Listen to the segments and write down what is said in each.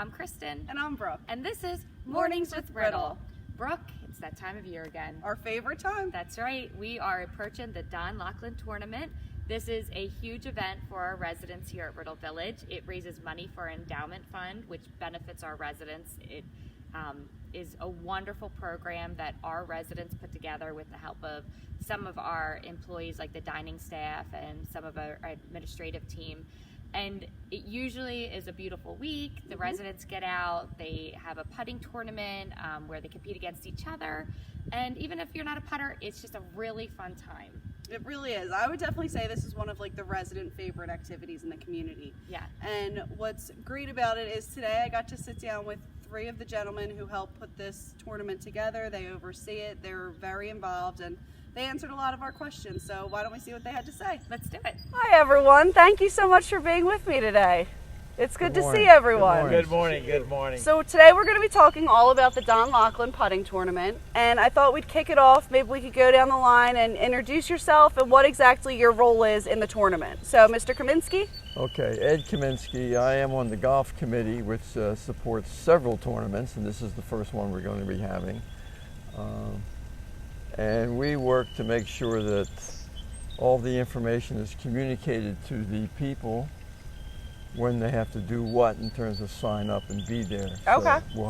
I'm Kristen. And I'm Brooke. And this is Mornings with Riddle. Brooke, it's that time of year again. Our favorite time. That's right. We are approaching the Donald Laughlin Tournament. This is a huge event for our residents here at Riddle Village. It raises money for our endowment fund, which benefits our residents. It is a wonderful program that our residents put together with the help of some of our employees, like the dining staff and some of our administrative team. And it usually is a beautiful week. The residents get out, they have a putting tournament where they compete against each other. And even if you're not a putter, it's just a really fun time. It really is. I would definitely say this is one of the resident favorite activities in the community. Yeah. And what's great about it is today I got to sit down with 3 of the gentlemen who helped put this tournament together. They oversee it. They're very involved and they answered a lot of our questions. So why don't we see what they had to say? Let's do it. Hi everyone. Thank you so much for being with me today. It's good to see everyone. Good morning. Good morning. So today we're going to be talking all about the Donald Laughlin Putting Tournament, and I thought we'd kick it off. Maybe we could go down the line and introduce yourself and what exactly your role is in the tournament. So, Mr. Kaminsky? Okay, Ed Kaminsky. I am on the golf committee, which supports several tournaments, and this is the first one we're going to be having. And we work to make sure that all the information is communicated to the people when they have to do what in terms of sign up and be there. Okay. So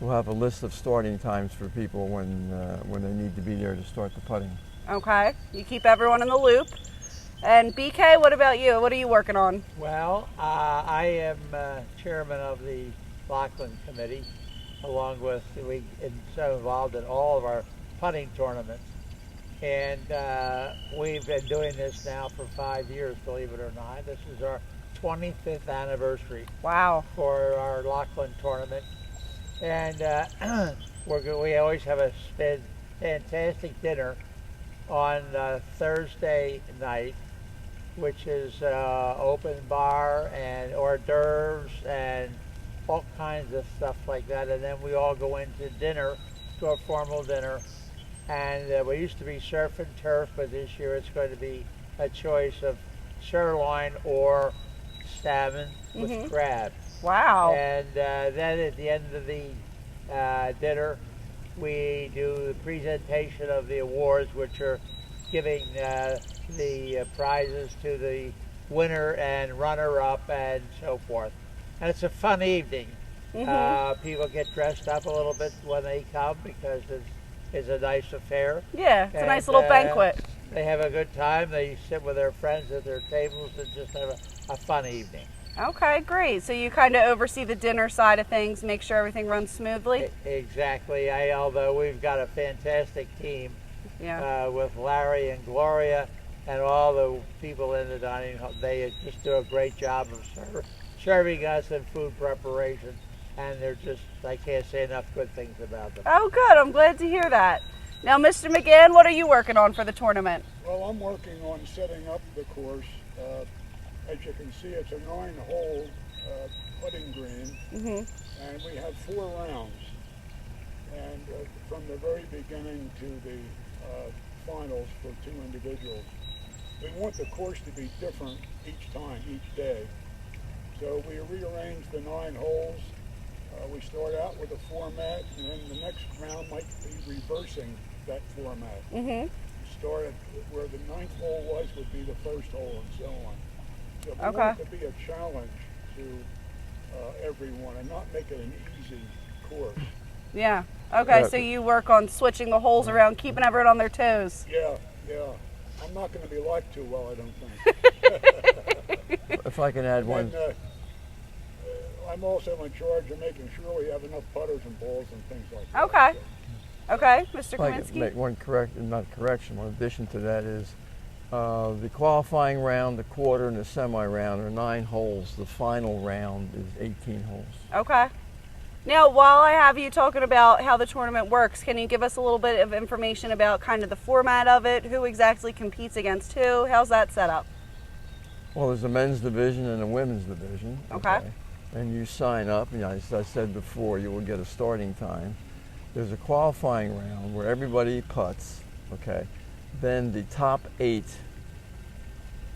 we'll have a list of starting times for people when they need to be there to start the putting. Okay. You keep everyone in the loop. And BK, what about you? What are you working on? Well, I am chairman of the Laughlin Committee, along with so involved in all of our putting tournaments. And we've been doing this now for 5 years, believe it or not. This is our 25th anniversary. Wow. For our Laughlin tournament. And we always have a fantastic dinner on Thursday night, which is open bar and hors d'oeuvres and all kinds of stuff like that. And then we all go into dinner, to a formal dinner. And we used to be surf and turf, but this year it's going to be a choice of sirloin or salmon with crab. Wow. And then at the end of the dinner, we do the presentation of the awards, which are giving the prizes to the winner and runner-up and so forth. And it's a fun evening. People get dressed up a little bit when they come because it's a nice affair. Yeah, it's a nice little banquet. They have a good time. They sit with their friends at their tables and just have a fun evening. Okay, great. So you kind of oversee the dinner side of things, make sure everything runs smoothly? Exactly. Although we've got a fantastic team with Larry and Gloria and all the people in the dining hall. They just do a great job of serving us in food preparation. And they're just, I can't say enough good things about them. Oh, good. I'm glad to hear that. Now, Mr. McGann, what are you working on for the tournament? Well, I'm working on setting up the course. As you can see, it's a 9-hole putting green, and we have 4 rounds. And from the very beginning to the finals for 2 individuals, we want the course to be different each time, each day. So we rearrange the 9 holes. We start out with a format, and then the next round might be reversing that format. Start at where the 9th hole was would be the first hole, and so on. So we want it to be a challenge to everyone, and not make it an easy course. Yeah. Okay, so you work on switching the holes around, keeping everyone on their toes. Yeah. I'm not going to be liked too well, I don't think. If I can add one. I'm also in charge of making sure we have enough putters and balls and things like that. Okay. Okay, Mr. Kaminsky. Make one addition to that is the qualifying round, the quarter, and the semi-round are 9 holes. The final round is 18 holes. Okay. Now, while I have you talking about how the tournament works, can you give us a little bit of information about kind of the format of it, who exactly competes against who? How's that set up? Well, there's a men's division and a women's division. Okay. And you sign up, and as I said before, you will get a starting time. There's a qualifying round where everybody putts, okay? Then the top 8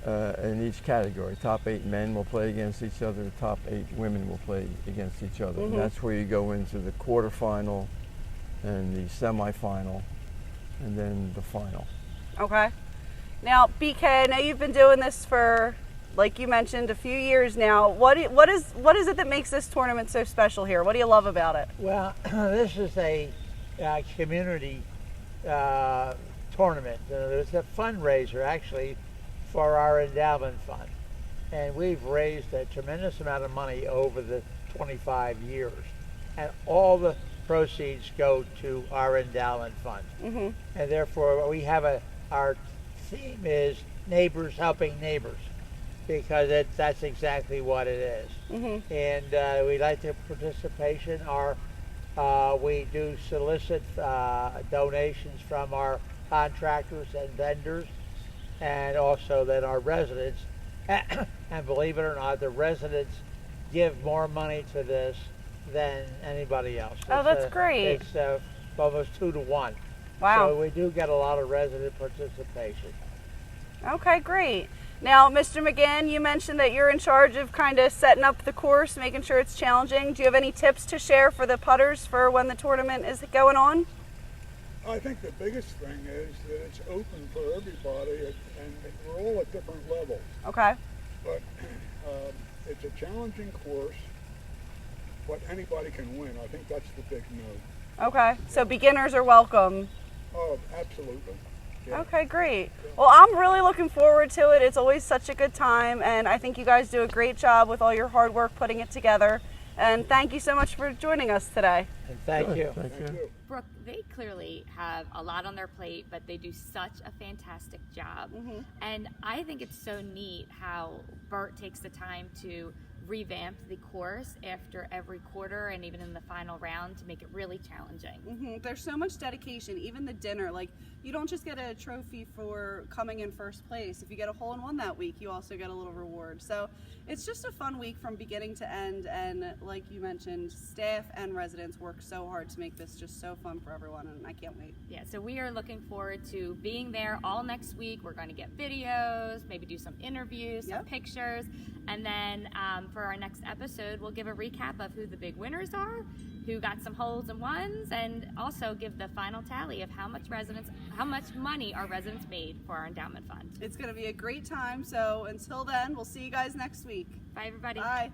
in each category. Top 8 men will play against each other. The top 8 women will play against each other. And that's where you go into the quarterfinal and the semifinal and then the final. Okay. Now, BK, I know you've been doing this for, like you mentioned, a few years now. What is it that makes this tournament so special here? What do you love about it? Well, this is a community tournament. It's a fundraiser, actually, for our endowment fund. And we've raised a tremendous amount of money over the 25 years. And all the proceeds go to our endowment fund. And therefore, we have our theme is neighbors helping neighbors, because that's exactly what it is. And we like the participation. We do solicit donations from our contractors and vendors, and also then our residents. And believe it or not, the residents give more money to this than anybody else. Oh, that's great. It's almost 2 to 1. Wow. So we do get a lot of resident participation. Okay, great. Now, Mr. McGann, you mentioned that you're in charge of kind of setting up the course, making sure it's challenging. Do you have any tips to share for the putters for when the tournament is going on? I think the biggest thing is that it's open for everybody, and we're all at different levels. Okay. But it's a challenging course, but anybody can win. I think that's the big note. Okay, so beginners are welcome. Oh, absolutely. Yeah. Okay, great. Well, I'm really looking forward to it. It's always such a good time, and I think you guys do a great job with all your hard work putting it together. And thank you so much for joining us today. And thank you. Thank you. Brooke, they clearly have a lot on their plate, but they do such a fantastic job. And I think it's so neat how Bert takes the time to revamp the course after every quarter and even in the final round to make it really challenging. There's so much dedication. Even the dinner, like, you don't just get a trophy for coming in first place. If you get a hole-in-one that week, you also get a little reward. So it's just a fun week from beginning to end, and like you mentioned, staff and residents work so hard to make this just so fun for everyone, and I can't wait. Yeah, so we are looking forward to being there all next week. We're going to get videos, maybe do some interviews, some pictures, and then for our next episode, we'll give a recap of who the big winners are, who got some holes and ones, and also give the final tally of how much money our residents made for our endowment fund. It's going to be a great time. So until then, we'll see you guys next week. Bye, everybody. Bye.